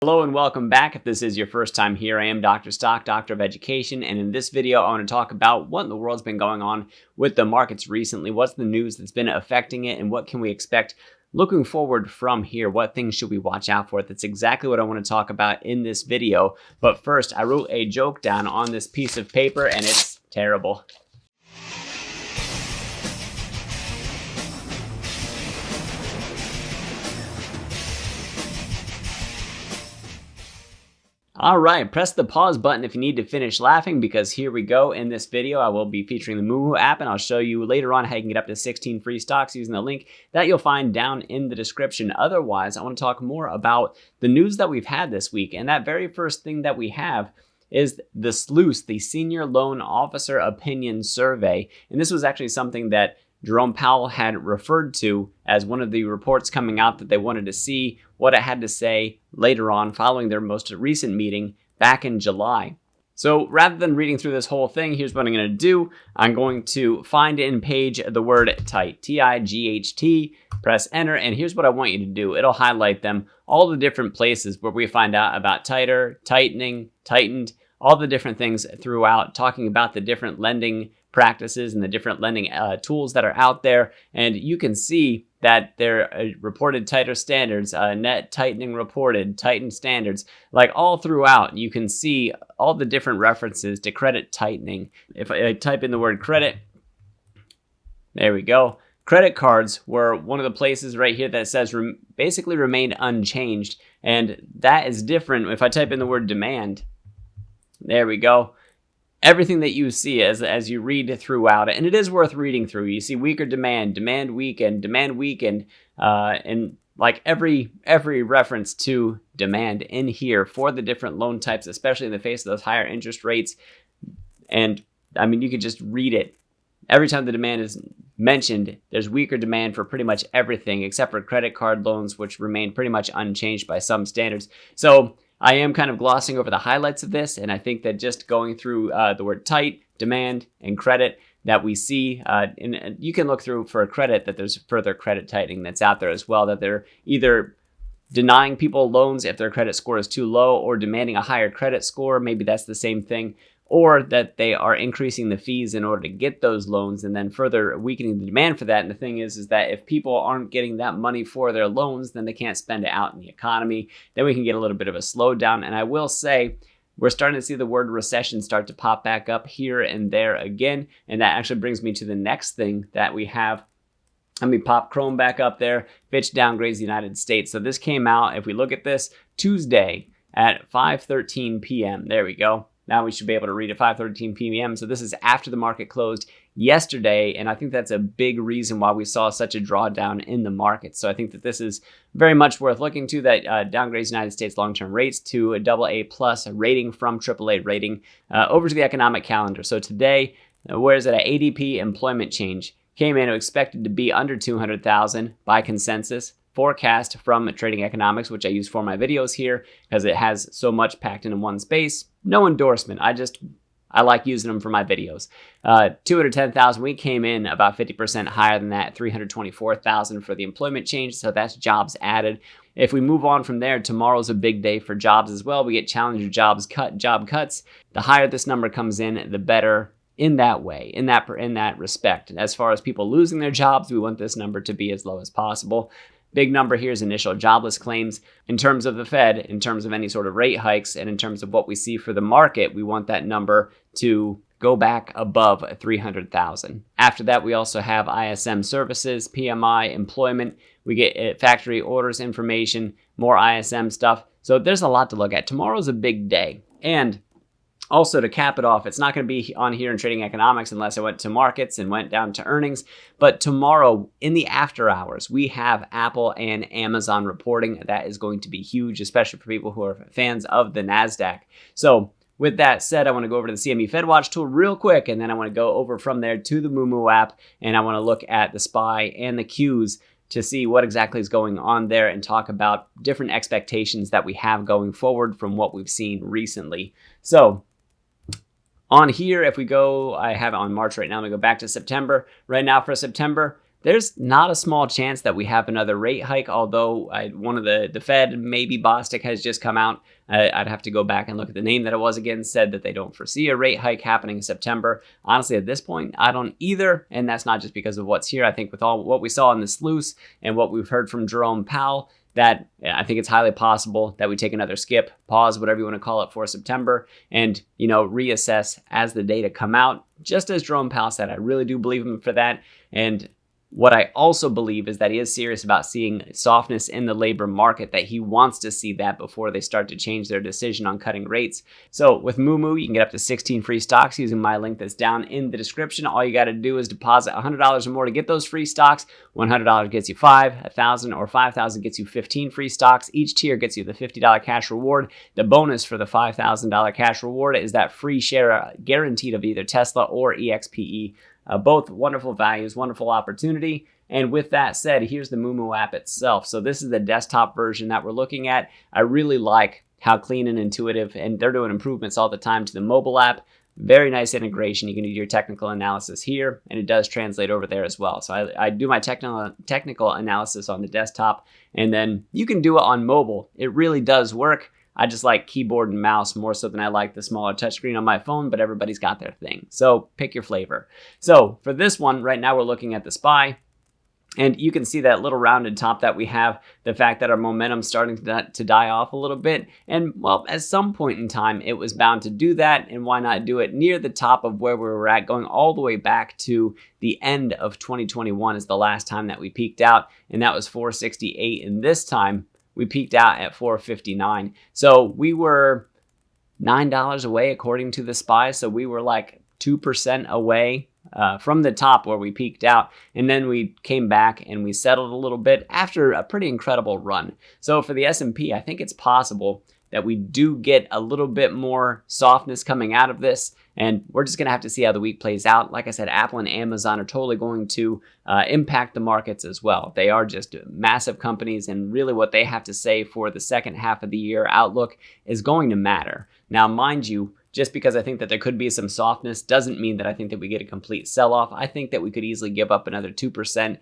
Hello and welcome back. If this is your first time here, I am Dr. Stock, Doctor of Education, and in this video I want to talk about what in the world's been going on with the markets recently, what's the news that's been affecting it, and what can we expect looking forward from here. What things should we watch out for? That's exactly what I want to talk about in this video. But first, I wrote a joke down on this piece of paper and it's terrible. Alright, press the pause button if you need to finish laughing, because here we go. In this video, I will be featuring the Moe app, and I'll show you later on how you can get up to 16 free stocks using the link that you'll find down in the description. Otherwise, I want to talk more about the news that we've had this week, and that very first thing that we have is the SLOOS, the Senior Loan Officer Opinion Survey, and this was actually something that Jerome Powell had referred to as one of the reports coming out that they wanted to see what it had to say later on following their most recent meeting back in July. So rather than reading through this whole thing, here's what I'm going to do. I'm going to find in page the word tight, T-I-G-H-T, press enter, and here's what I want you to do. It'll highlight them, all the different places where we find out about tighter, tightening, tightened, all the different things throughout, talking about the different lending practices and the different lending tools that are out there. And you can see that they're reported tighter standards, net tightening reported, tightened standards, like all throughout. You can see all the different references to credit tightening. If I type in the word credit, there we go. Credit cards were one of the places right here that says basically remained unchanged. And that is different. If I type in the word demand, there we go. Everything that you see as you read throughout it, and it is worth reading through. You see weaker demand, demand weakened, and like every reference to demand in here for the different loan types, especially in the face of those higher interest rates. And I mean, you could just read it. Every time the demand is mentioned, there's weaker demand for pretty much everything except for credit card loans, which remain pretty much unchanged by some standards. So I am kind of glossing over the highlights of this, and I think that just going through the word tight, demand, and credit that we see, and you can look through for a credit that there's further credit tightening that's out there as well, that they're either denying people loans if their credit score is too low or demanding a higher credit score, maybe that's the same thing, or that they are increasing the fees in order to get those loans and then further weakening the demand for that. And the thing is that if people aren't getting that money for their loans, then they can't spend it out in the economy. Then we can get a little bit of a slowdown. And I will say, we're starting to see the word recession start to pop back up here and there again. And that actually brings me to the next thing that we have. Let me pop Chrome back up there. Fitch downgrades the United States. So this came out, if we look at this, Tuesday at 5:13 p.m. There we go. Now we should be able to read at 5:13 p.m. So this is after the market closed yesterday, and I think that's a big reason why we saw such a drawdown in the market. So I think that this is very much worth looking to, that downgrades United States long-term rates to a AA+ rating from AAA rating over to the economic calendar. So today, where is it at? ADP employment change came in expected to be under 200,000 by consensus. Forecast from Trading Economics, which I use for my videos here because it has so much packed into one space. No endorsement. I like using them for my videos. 210,000. We came in about 50% higher than that. 324,000 for the employment change. So that's jobs added. If we move on from there, tomorrow's a big day for jobs as well. We get challenger job cuts. The higher this number comes in, the better. In that way, in that respect. As far as people losing their jobs, we want this number to be as low as possible. Big number here is initial jobless claims. In terms of the Fed, in terms of any sort of rate hikes, and in terms of what we see for the market, we want that number to go back above 300,000. After that, we also have ISM services, PMI, employment. We get factory orders information, more ISM stuff. So there's a lot to look at. Tomorrow's a big day. And also, to cap it off, it's not going to be on here in Trading Economics unless I went to markets and went down to earnings. But tomorrow, in the after hours, we have Apple and Amazon reporting. That is going to be huge, especially for people who are fans of the NASDAQ. So with that said, I want to go over to the CME FedWatch tool real quick, and then I want to go over from there to the Moe app, and I want to look at the SPY and the Qs to see what exactly is going on there and talk about different expectations that we have going forward from what we've seen recently. So on here, if we go, I have it on March right now. I'm going to go back to September. Right now for September, there's not a small chance that we have another rate hike, although one of the Fed, maybe Bostic, has just come out. I'd have to go back and look at the name that it was again, said that they don't foresee a rate hike happening in September. Honestly, at this point, I don't either, and that's not just because of what's here. I think with all what we saw in the sluice and what we've heard from Jerome Powell, that I think it's highly possible that we take another skip, pause, whatever you want to call it, for September, and reassess as the data come out. Just as Jerome Powell said, I really do believe him for that. And what I also believe is that he is serious about seeing softness in the labor market, that he wants to see that before they start to change their decision on cutting rates. So with Moo, you can get up to 16 free stocks using my link that's down in the description. All you got to do is deposit $100 or more to get those free stocks. $100 gets you 5, $1,000 or 5,000 gets you 15 free stocks. Each tier gets you the $50 cash reward. The bonus for the $5,000 cash reward is that free share guaranteed of either Tesla or EXPE. Both wonderful values, wonderful opportunity. And with that said, here's the Moo app itself. So this is the desktop version that we're looking at. I really like how clean and intuitive, and they're doing improvements all the time to the mobile app. Very nice integration. You can do your technical analysis here, and it does translate over there as well. So I do my technical analysis on the desktop, and then you can do it on mobile. It really does work. I just like keyboard and mouse more so than I like the smaller touchscreen on my phone, but everybody's got their thing. So pick your flavor. So for this one, right now we're looking at the SPY. And you can see that little rounded top that we have, the fact that our momentum's starting to die off a little bit. And well, at some point in time, it was bound to do that. And why not do it near the top of where we were at, going all the way back to the end of 2021 is the last time that we peaked out. And that was 468. And this time, we peaked out at 459. So we were $9 away according to the SPY. So we were like 2% away from the top where we peaked out. And then we came back and we settled a little bit after a pretty incredible run. So for the S&P, I think it's possible that we do get a little bit more softness coming out of this. And we're just going to have to see how the week plays out. Like I said, Apple and Amazon are totally going to impact the markets as well. They are just massive companies, and really what they have to say for the second half of the year outlook is going to matter. Now, mind you, just because I think that there could be some softness doesn't mean that I think that we get a complete sell-off. I think that we could easily give up another 2%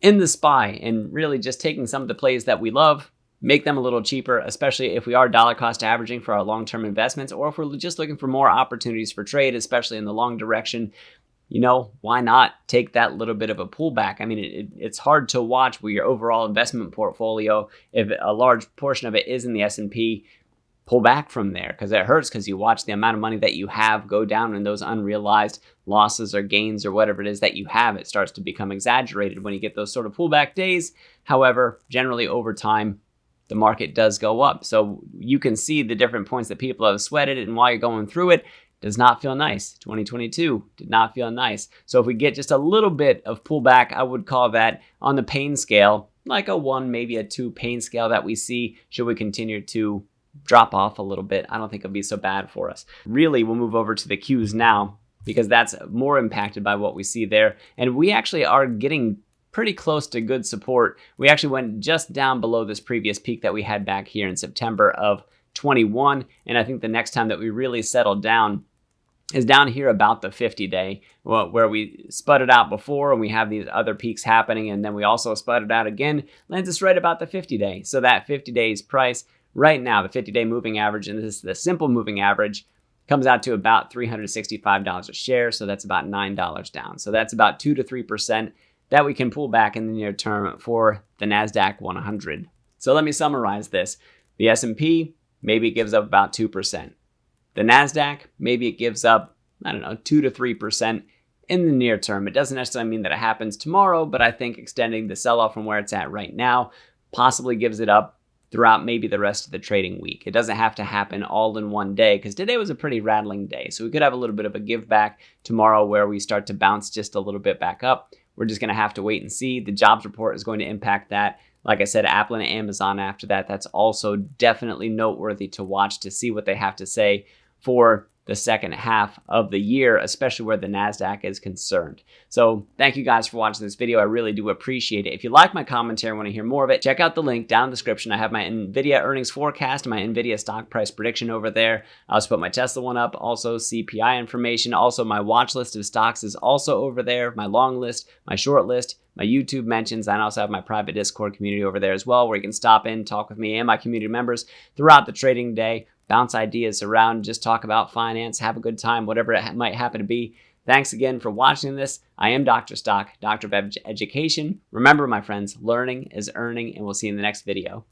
in the SPY, and really just taking some of the plays that we love, make them a little cheaper, especially if we are dollar cost averaging for our long-term investments, or if we're just looking for more opportunities for trade, especially in the long direction. Why not take that little bit of a pullback? I mean, it's hard to watch where your overall investment portfolio, if a large portion of it is in the S&P, pull back from there, because it hurts, because you watch the amount of money that you have go down, and those unrealized losses or gains or whatever it is that you have, it starts to become exaggerated when you get those sort of pullback days. However, generally over time, the market does go up. So you can see the different points that people have sweated it, and while you're going through it, does not feel nice. 2022 did not feel nice. So if we get just a little bit of pullback, I would call that on the pain scale, like a 1, maybe a 2 pain scale that we see should we continue to drop off a little bit. I don't think it'll be so bad for us. Really, we'll move over to the Qs now, because that's more impacted by what we see there. And we actually are getting pretty close to good support. We actually went just down below this previous peak that we had back here in September of 21. And I think the next time that we really settled down is down here about the 50-day, where we spudded out before, and we have these other peaks happening. And then we also spudded out again, lands us right about the 50-day. So that 50 days price right now, the 50-day moving average, and this is the simple moving average, comes out to about $365 a share. So that's about $9 down. So that's about 2 to 3% that we can pull back in the near term for the NASDAQ 100. So let me summarize this. The S&P, maybe it gives up about 2%. The NASDAQ, maybe it gives up, 2 to 3% in the near term. It doesn't necessarily mean that it happens tomorrow, but I think extending the sell-off from where it's at right now possibly gives it up throughout maybe the rest of the trading week. It doesn't have to happen all in one day, because today was a pretty rattling day. So we could have a little bit of a give back tomorrow where we start to bounce just a little bit back up. We're just going to have to wait and see. The jobs report is going to impact that. Like I said, Apple and Amazon after that, that's also definitely noteworthy to watch to see what they have to say for the second half of the year, especially where the NASDAQ is concerned. So thank you guys for watching this video. I really do appreciate it. If you like my commentary and want to hear more of it, check out the link down in the description. I have my NVIDIA earnings forecast and my NVIDIA stock price prediction over there. I also put my Tesla one up, also CPI information. Also, my watch list of stocks is also over there, my long list, my short list, my YouTube mentions, and I also have my private Discord community over there as well, where you can stop in, talk with me and my community members throughout the trading day, bounce ideas around, just talk about finance, have a good time, whatever it might happen to be. Thanks again for watching this. I am Dr. Stock, Doctor of Education. Remember, my friends, learning is earning, and we'll see you in the next video.